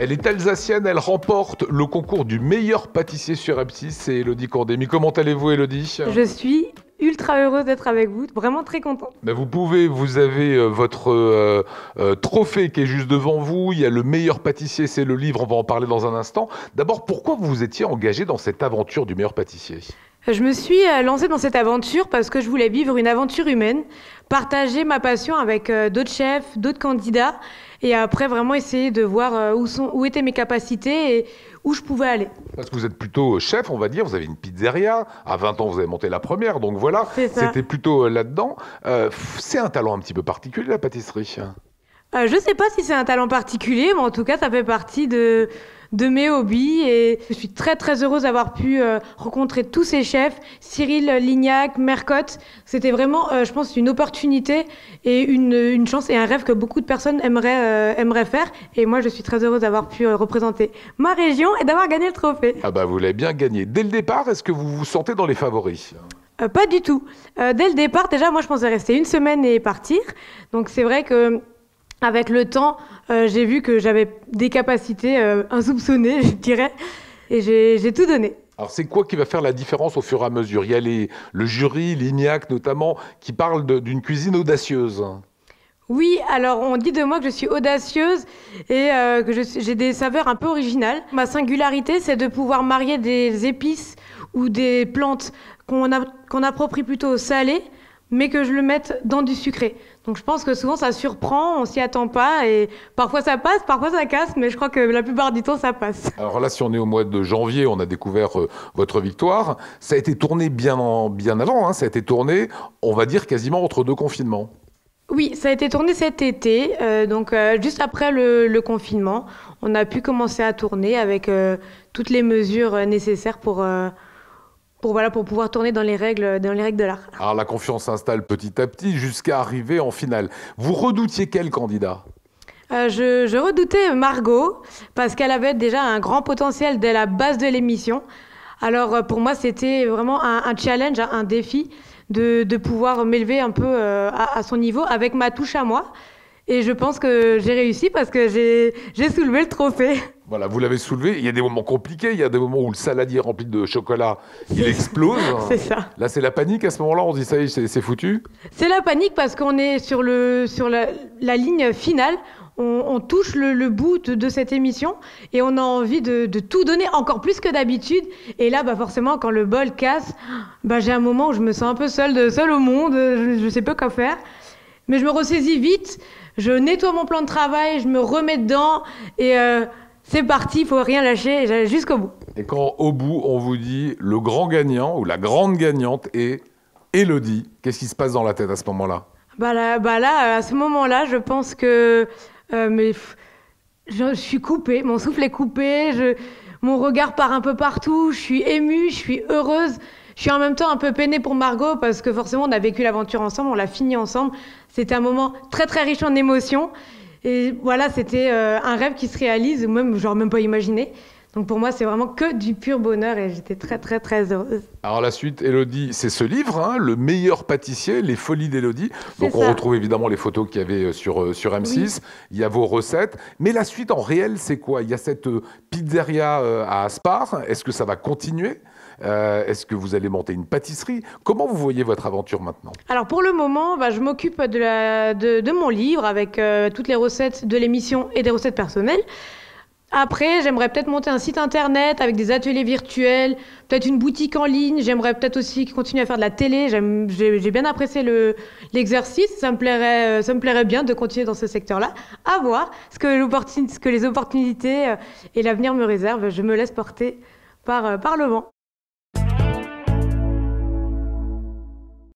Elle est alsacienne, elle remporte le concours du meilleur pâtissier sur M6, c'est Élodie Cordémy. Comment allez-vous, Élodie? Je suis ultra heureuse d'être avec vous, vraiment très contente. Ben vous avez votre trophée qui est juste devant vous, il y a le meilleur pâtissier, c'est le livre, on va en parler dans un instant. D'abord, pourquoi vous vous étiez engagé dans cette aventure du meilleur pâtissier? Je me suis lancée dans cette aventure parce que je voulais vivre une aventure humaine, partager ma passion avec d'autres chefs, d'autres candidats, et après vraiment essayer de voir où étaient mes capacités et où je pouvais aller. Parce que vous êtes plutôt chef, on va dire, vous avez une pizzeria, à 20 ans vous avez monté la première, donc voilà, c'était plutôt là-dedans. C'est un talent un petit peu particulier, la pâtisserie. Je ne sais pas si c'est un talent particulier, mais en tout cas ça fait partie de mes hobbies, et je suis très très heureuse d'avoir pu rencontrer tous ces chefs, Cyril Lignac, Mercotte. C'était vraiment, je pense, une opportunité et une chance et un rêve que beaucoup de personnes aimeraient faire. Et moi, je suis très heureuse d'avoir pu représenter ma région et d'avoir gagné le trophée. Ah bah vous l'avez bien gagné. Dès le départ, est-ce que vous vous sentez dans les favoris ? Pas du tout. Dès le départ, déjà, moi, je pensais rester une semaine et partir. Donc c'est vrai que avec le temps, j'ai vu que j'avais des capacités insoupçonnées, je dirais, et j'ai tout donné. Alors c'est quoi qui va faire la différence au fur et à mesure? Il y a le jury, Lignac notamment, qui parle d'une cuisine audacieuse. Oui, alors on dit de moi que je suis audacieuse et que j'ai des saveurs un peu originales. Ma singularité, c'est de pouvoir marier des épices ou des plantes qu'on approprie plutôt au salé, mais que je le mette dans du sucré. Donc je pense que souvent ça surprend, on s'y attend pas, et parfois ça passe, parfois ça casse, mais je crois que la plupart du temps ça passe. Alors là, si on est au mois de janvier, on a découvert votre victoire. Ça a été tourné bien avant, hein. Ça a été tourné, on va dire, quasiment entre deux confinements. Oui, ça a été tourné cet été, donc juste après le confinement. On a pu commencer à tourner avec toutes les mesures nécessaires pour pouvoir tourner dans les règles de l'art. Alors la confiance s'installe petit à petit jusqu'à arriver en finale. Vous redoutiez quel candidat ? Je redoutais Margot parce qu'elle avait déjà un grand potentiel dès la base de l'émission. Alors pour moi, c'était vraiment un challenge, un défi de pouvoir m'élever un peu à son niveau avec ma touche à moi. Et je pense que j'ai réussi parce que j'ai soulevé le trophée. Voilà, vous l'avez soulevé. Il y a des moments compliqués, il y a des moments où le saladier rempli de chocolat, il explose. C'est ça. Là, c'est la panique à ce moment-là, on se dit ça y est, c'est foutu. C'est la panique parce qu'on est sur la ligne finale. On touche le bout de cette émission et on a envie de tout donner encore plus que d'habitude. Et là, forcément, quand le bol casse, j'ai un moment où je me sens un peu seule au monde. Je ne sais pas quoi faire. Mais je me ressaisis vite. Je nettoie mon plan de travail, je me remets dedans et c'est parti, il ne faut rien lâcher, et j'allais jusqu'au bout. Et quand au bout, on vous dit le grand gagnant ou la grande gagnante est Élodie, qu'est-ce qui se passe dans la tête à ce moment-là ? Là, à ce moment-là, je pense que je suis coupée, mon souffle est coupé, mon regard part un peu partout, je suis émue, je suis heureuse. Je suis en même temps un peu peinée pour Margot parce que forcément on a vécu l'aventure ensemble, on l'a fini ensemble. C'était un moment très très riche en émotions. Et voilà, c'était un rêve qui se réalise, ou même pas imaginé. Donc pour moi, c'est vraiment que du pur bonheur et j'étais très très très heureuse. Alors la suite, Élodie, c'est ce livre, hein, Le meilleur pâtissier, les folies d'Élodie. Donc on retrouve évidemment les photos qu'il y avait sur M6, oui. Il y a vos recettes. Mais la suite en réel, c'est quoi? Il y a cette pizzeria à Aspar, est-ce que ça va continuer? Est-ce que vous allez monter une pâtisserie? Comment vous voyez votre aventure maintenant? Alors pour le moment, je m'occupe de mon livre avec toutes les recettes de l'émission et des recettes personnelles. Après, j'aimerais peut-être monter un site internet avec des ateliers virtuels, peut-être une boutique en ligne. J'aimerais peut-être aussi continuer à faire de la télé. J'ai bien apprécié l'exercice. Ça me plairait bien de continuer dans ce secteur-là. À voir ce que les opportunités et l'avenir me réservent. Je me laisse porter par le vent.